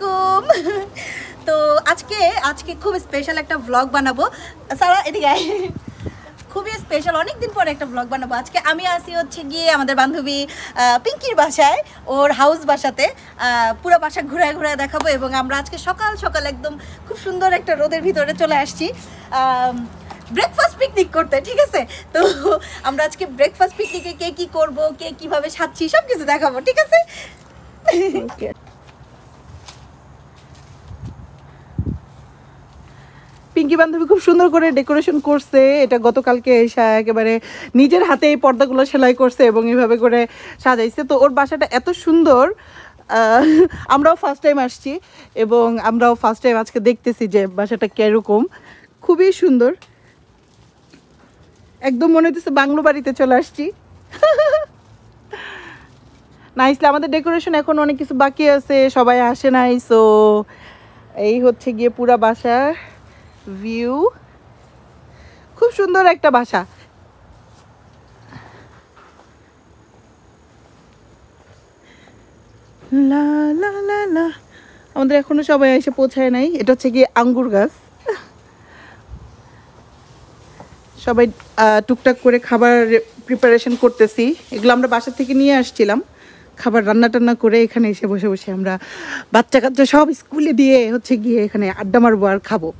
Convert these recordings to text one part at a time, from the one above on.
আলাইকুম। তো আজকে খুব স্পেশাল একটা ব্লগ বানাবো। সারা এদিকে খুবই স্পেশাল, অনেকদিন পরে একটা ব্লগ বানাবো। আজকে আমি আসি হচ্ছে গিয়ে আমাদের বান্ধবী পিঙ্কির বাসায়, ওর হাউস বাসাতে। পুরো বাসা ঘুরায় ঘুরায় দেখাবো। এবং আমরা আজকে সকাল সকাল একদম খুব সুন্দর একটা রোদের ভিতরে চলে আসছি ব্রেকফাস্ট পিকনিক করতে, ঠিক আছে? তো আমরা আজকে ব্রেকফাস্ট পিকনিকে কে কী করবো, কে কীভাবে সাজছি সব কিছু দেখাবো, ঠিক আছে? পিঙ্কি বান্ধবী খুব সুন্দর করে ডেকোরেশন করছে। এটা গতকালকে এসে একেবারে নিজের হাতে এই পর্দাগুলো সেলাই করছে এবং এইভাবে করে সাজাইছে। তো ওর বাসাটা এত সুন্দর, আমরাও ফার্স্ট টাইম আসছি এবং আমরাও ফার্স্ট টাইম আজকে দেখতেছি যে বাসাটা কীরকম। খুবই সুন্দর, একদম মনে হচ্ছে বাংলো বাড়িতে চলে আসছি। নাইসলে আমাদের ডেকোরেশন এখন অনেক কিছু বাকি আছে, সবাই আসে নাই। সো এই হচ্ছে গিয়ে পুরা বাসা ভিউ, খুব সুন্দর একটা বাসা। লা লা লা লা, আমাদের এখনো সবাই এসে পৌঁছায় নাই। এটা হচ্ছে গিয়ে আঙ্গুর গাছ। সবাই টুকটাক করে খাবার প্রিপারেশন করতেছি। এগুলো আমরা বাসা থেকে নিয়ে আসছিলাম, খাবার রান্না টান্না করে এখানে এসে বসে বসে আমরা বাচ্চা কাচ্চা সব স্কুলে দিয়ে হচ্ছে গিয়ে এখানে আড্ডা মারবো আর খাবো।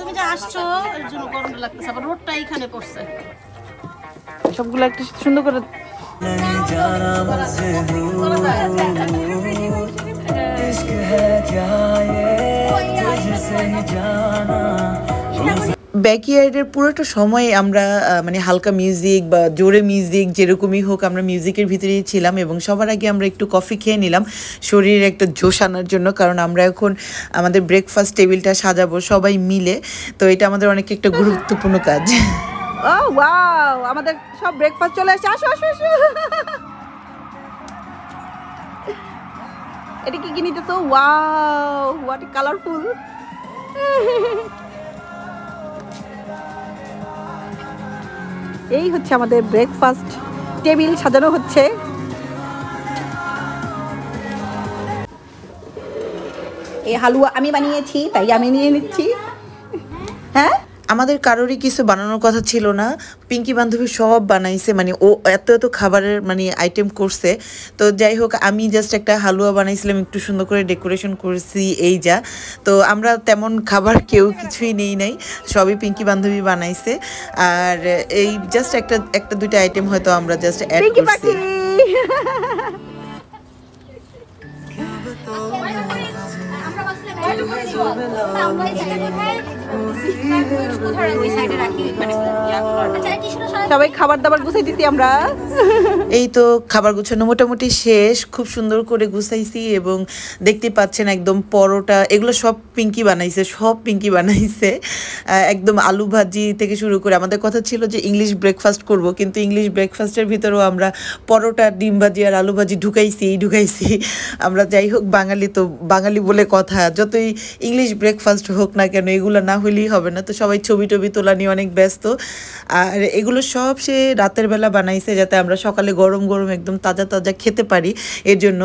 তুমি যে আসছো এর জন্য গরম লাগতেছে, আবার রোদটা এইখানে পড়ছে। সবগুলো একটা সুন্দর করে ব্যাকইয়ার্ডের পুরোটা সময় আমরা মানে হালকা মিউজিক বা জোরে মিউজিক যেরকমই হোক আমরা মিউজিকের ভিতরেই ছিলাম। এবং সবার আগে আমরা একটু কফি খেয়ে নিলাম শরীরে একটা জোশ আনার জন্য, কারণ আমরা এখন আমাদের ব্রেকফাস্ট টেবিলটা সাজাবো সবাই মিলে। তো এটা আমাদের অনেক একটা গুরুত্বপূর্ণ কাজ। ও ওয়াও, আমাদের সব ব্রেকফাস্ট চলে আসছে। আসো আসো আসো। এটা কি নিতেছো? Wow, what colourful. এই হচ্ছে আমাদের ব্রেকফাস্ট টেবিল সাজানো হচ্ছে। এই হালুয়া আমি বানিয়েছি, তাই আমি নিয়ে নিচ্ছি। হ্যাঁ, আমাদের কারোরই কিছু বানানোর কথা ছিল না, পিঙ্কি বান্ধবী সব বানাইছে। মানে ও এত এত খাবারের মানে আইটেম করছে। তো যাই হোক, আমি জাস্ট একটা হালুয়া বানাইছিলাম, একটু সুন্দর করে ডেকোরেশন করেছি, এই যা। তো আমরা তেমন খাবার কেউ কিছুই নেই নাই, সবই পিঙ্কি বান্ধবী বানাইছে। আর এই জাস্ট একটা দুইটা আইটেম হয়তো আমরা জাস্ট অ্যাড করছি। সবাই খাবার দাবার গুছাই দিছি আমরা। এই তো খাবার গুছানো মোটামুটি শেষ, খুব সুন্দর করে গুছাইছি। এবং দেখতে পাচ্ছেন একদম পরোটা, এগুলো সব পিঙ্কি বানাইছে, সব পিঙ্কি বানাইছে। একদম আলু ভাজি থেকে শুরু করে, আমাদের কথা ছিল যে ইংলিশ ব্রেকফাস্ট করব, কিন্তু ইংলিশ ব্রেকফাস্টের ভিতরেও আমরা পরোটা, ডিম ভাজি আর আলু ভাজি ঢুকাইছি। আমরা যাই হোক বাঙালি, তো বাঙালি বলে কথা, যতই ইংলিশ ব্রেকফাস্ট হোক না কেন এগুলো না হলেই হবে না। তো সবাই ছবি টবি তোলা নিয়ে অনেক ব্যস্ত। আর এগুলো সব সে রাতের বেলা বানাইছে যাতে আমরা সকালে গরম গরম একদম তাজা তাজা খেতে পারি, এর জন্য।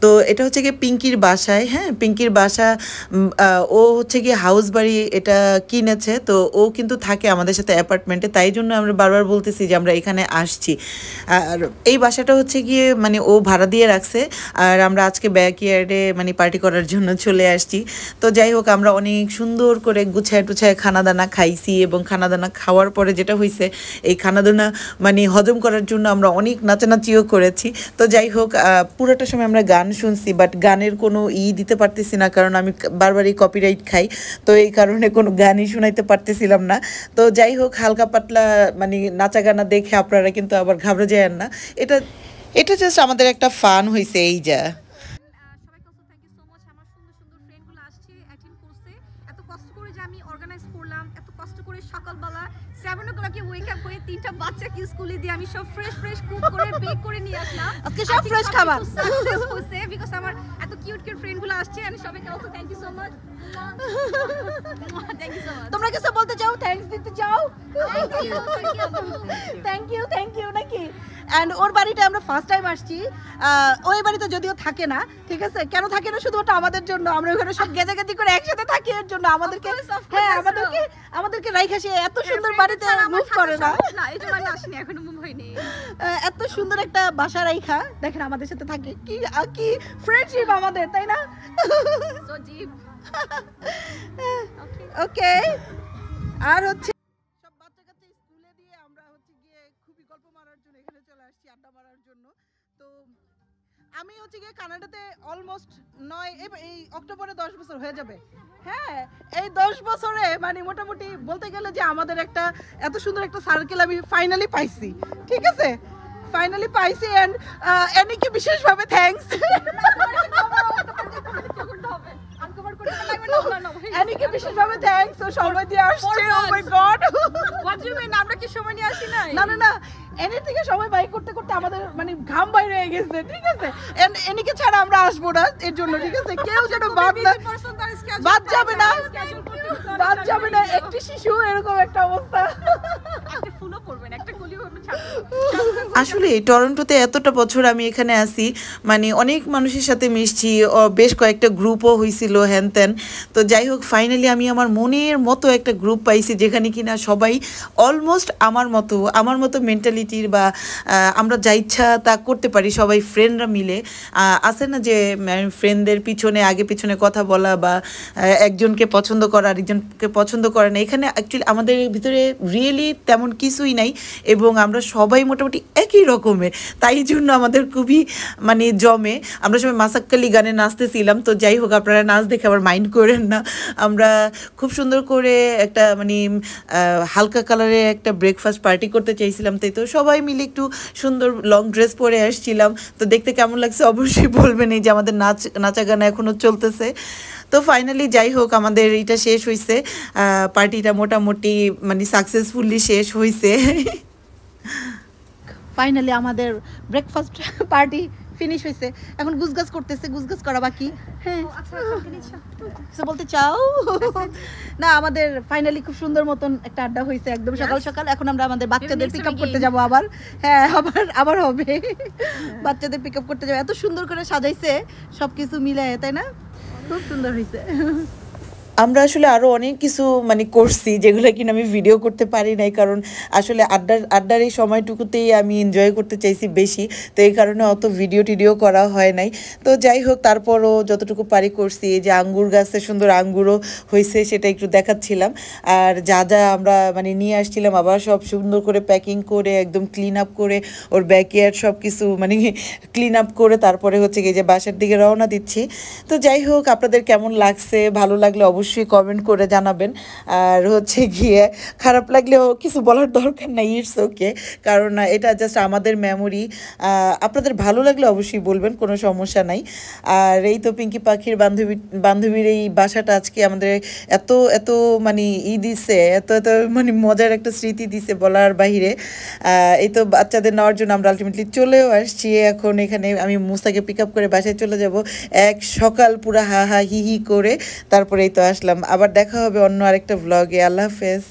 তো এটা হচ্ছে গিয়ে পিঙ্কির বাসায়। হ্যাঁ, পিঙ্কির বাসা, ও হচ্ছে গিয়ে হাউস বাড়ি এটা কিনেছে। তো ও কিন্তু থাকে আমাদের সাথে অ্যাপার্টমেন্টে, তাই জন্য আমরা বারবার বলতেছি যে আমরা এখানে আসছি। আর এই বাসাটা হচ্ছে গিয়ে মানে ও ভাড়া দিয়ে রাখছে। আর আমরা আজকে ব্যাকইয়ার্ডে মানে পার্টি করার জন্য চলে আসছি। তো যাই হোক, আমরা অনেক সুন্দর করে গুছায় টুছায় খানাদানা খাইছি। এবং খানাদানা খাওয়ার পরে যেটা হয়েছে, এই খানাদানা মানে হজম করার জন্য আমরা অনেক নাচানাচিও করেছি। তো যাই হোক, পুরোটা সময় আমরা গান শুনছি, বাট গানের কোনো দিতে পারতেছি না, কারণ আমি বারবারই কপিরাইট খাই। তো এই কারণে কোনো গানই শোনাইতে পারতেছিলাম না। তো যাই হোক, হালকা পাতলা মানে নাচা গানা দেখে আপনারা কিন্তু আবার ঘাবড়ে যায়েন না। এটা জাস্ট আমাদের একটা ফান হয়েছে, এই যা। সকালবেলা 7 o'clock ওয়েক আপ হয়ে 3টা বাচ্চাকে স্কুলে দিয়ে আমি সব ফ্রেশ কুক করে বেক করে নিয়ে আসলাম। আজকে সব ফ্রেশ খাবার সাকসেস হইছে বিকজ আমার এত কিউট ফ্রেন্ডগুলো আসছে। আমি সবাইকে also thank you so much. Thank you so much. তোমরা কিছু বলতে চাও, থ্যাঙ্কস দিতে চাও? থ্যাংক ইউ নাকি? অ্যান্ড ওর বাড়িটা আমরা ফার্স্ট টাইম আসছি। ওই বাড়িতে যদিও থাকে না, ঠিক আছে, কেন থাকে না শুধুমাত্র আমাদের জন্য, আমরা ওখানে সব গেজাগেজি করে একসাথে থাকি এর জন্য। আমাদেরকে হ্যাঁ আমাদেরকে রাইখা সে এত সুন্দর বাড়িতে মুভ করে না, না এই জন্য আমি আসিনি, এখনো মুভ হয়নি। এত সুন্দর একটা বাসা রাইখা দেখেন আমাদের সাথে থাকে, কি কি ফ্রেন্ডশিপ আমাদের, তাই না? সো জিপ ওকে। আর হচ্ছে সব বাচ্চা কাচ্চা স্কুলে দিয়ে আমরা হচ্ছে গিয়ে খুবই গল্প মারার জন্য এখানে চলে আসছি, আড্ডা মারার জন্য। তো আমি হচ্ছে গিয়ে কানাডাতে অলমোস্ট এই অক্টোবরে 10 বছর হয়ে যাবে। হ্যাঁ, এই 10 বছরে মানে মোটামুটি বলতে গেলে যে আমাদের একটা এত সুন্দর একটা সার্কেল আমি ফাইনালি পাইছি, ঠিক আছে, ফাইনালি পাইছি। এন্ড এনিকে বিশেষভাবে থ্যাঙ্কস, এনিকে বিশেষভাবে থ্যাঙ্কস, ও সময় দিয়ে আসছে। Oh my god, what do you mean? আমরা কি সময় নিয়ে আসি নাই? না এনি থেকে সময় বাই করতে করতে আমাদের মানে ঘাম বাইরে হয়ে গেছে, ঠিক আছে। এন্ড এনিকে ছাড়া আমরা আসবো না এর জন্য, ঠিক আছে, কেউ যেন বাদ যাবে না, বাদ যাবে না, একটি শিশু এরকম একটা অবস্থা। একটা ফুলও পড়বেন, একটা কলিও আমরা ছাড়বো। আসলে টরন্টোতে এতটা বছর আমি এখানে আছি, মানে অনেক মানুষের সাথে মিশছি, বেশ কয়েকটা গ্রুপও হয়েছিল হ্যান ত্যান। তো যাই হোক, ফাইনালি আমি আমার মনের মতো একটা গ্রুপ পাইছি যেখানে কিনা সবাই অলমোস্ট আমার মতো মেন্টালিটির, বা আমরা যা ইচ্ছা তা করতে পারি সবাই ফ্রেন্ডরা মিলে। আছে না যে ফ্রেন্ডদের আগে পিছনে কথা বলা, বা একজনকে পছন্দ করা আরেকজনকে পছন্দ করে না, এখানে অ্যাকচুয়ালি আমাদের ভিতরে রিয়েলি তেমন কিছুই নাই, এবং আমরা সবাই মোটামুটি একই রকমের, তাই জন্য আমাদের খুবই মানে জমে। আমরা সবাই মাসাক্কালি গানে নাচতেছিলাম। তো যাই হোক, আপনারা নাচ দেখে আবার মাইন্ড করেন না। আমরা খুব সুন্দর করে একটা মানে হালকা কালারের একটা ব্রেকফাস্ট পার্টি করতে চাইছিলাম, তাই তো সবাই মিলে একটু সুন্দর লং ড্রেস পরে আসছিলাম। তো দেখতে কেমন লাগছে অবশ্যই বলবেন, এই যে আমাদের নাচা গানা এখনও চলতেছে। তো ফাইনালি যাই হোক, আমাদের এটা শেষ হয়েছে, পার্টিটা মোটামুটি মানে সাকসেসফুলি শেষ হয়েছে। ফাইনালি আমাদের ব্রেকফাস্ট পার্টি ফিনিশ হয়েছে, এখন গুজগাজ করতেছে, গুজগাজ করা বাকি। হ্যাঁ, আচ্ছা কিছু বলতে চাও? না, আমাদের ফাইনালি খুব সুন্দর মতন একটা আড্ডা হয়েছে, একদম সকাল সকাল। এখন আমরা আমাদের বাচ্চাদের পিক আপ করতে যাবো আবার। হ্যাঁ, আবার হবে, বাচ্চাদের পিক আপ করতে যাবো। এত সুন্দর করে সাজাইছে সবকিছু মিলায়, তাই না? খুব সুন্দর হয়েছে। আমরা আসলে আরও অনেক কিছু মানে করছি যেগুলো কিনা আমি ভিডিও করতে পারি নাই, কারণ আসলে আড্ডার এই সময়টুকুতেই আমি এনজয় করতে চাইছি বেশি, তো এই কারণে অত ভিডিও করা হয় নাই। তো যাই হোক, তারপরও যতটুকু পারি করছি। এই যে আঙ্গুর গাছে সুন্দর আঙ্গুরও হয়েছে, সেটা একটু দেখাচ্ছিলাম। আর যা আমরা মানে নিয়ে আসছিলাম, আবার সব সুন্দর করে প্যাকিং করে একদম ক্লিন আপ করে, ওর ব্যাকইয়ার্ড সব কিছু মানে ক্লিন আপ করে তারপরে হচ্ছে গিয়ে যে বাসার দিকে রওনা দিচ্ছি। তো যাই হোক, আপনাদের কেমন লাগছে, ভালো লাগলে অবশ্যই কমেন্ট করে জানাবেন। আর হচ্ছে গিয়ে খারাপ লাগলেও কিছু বলার দরকার নাই, ইটস ওকে, কারণ এটা জাস্ট আমাদের মেমোরি। আপনাদের ভালো লাগলে অবশ্যই বলবেন, কোনো সমস্যা নাই। আর এই তো পিঙ্কি পাখির বান্ধবীর এই বাসাটা আজকে আমাদের এত মানে দিছে, এত মানে মজার একটা স্মৃতি দিছে বলার বাহিরে। এই তো বাচ্চাদের নেওয়ার জন্য আমরা আলটিমেটলি চলেও আসছি। এখন এখানে আমি মুসাকে পিক আপ করে বাসায় চলে যাব, এক সকাল পুরা হা হি হি করে। তারপরে এই তো আসলাম। আবার দেখা হবে অন্য আরেকটা ভ্লগে। আল্লাহ হাফেজ।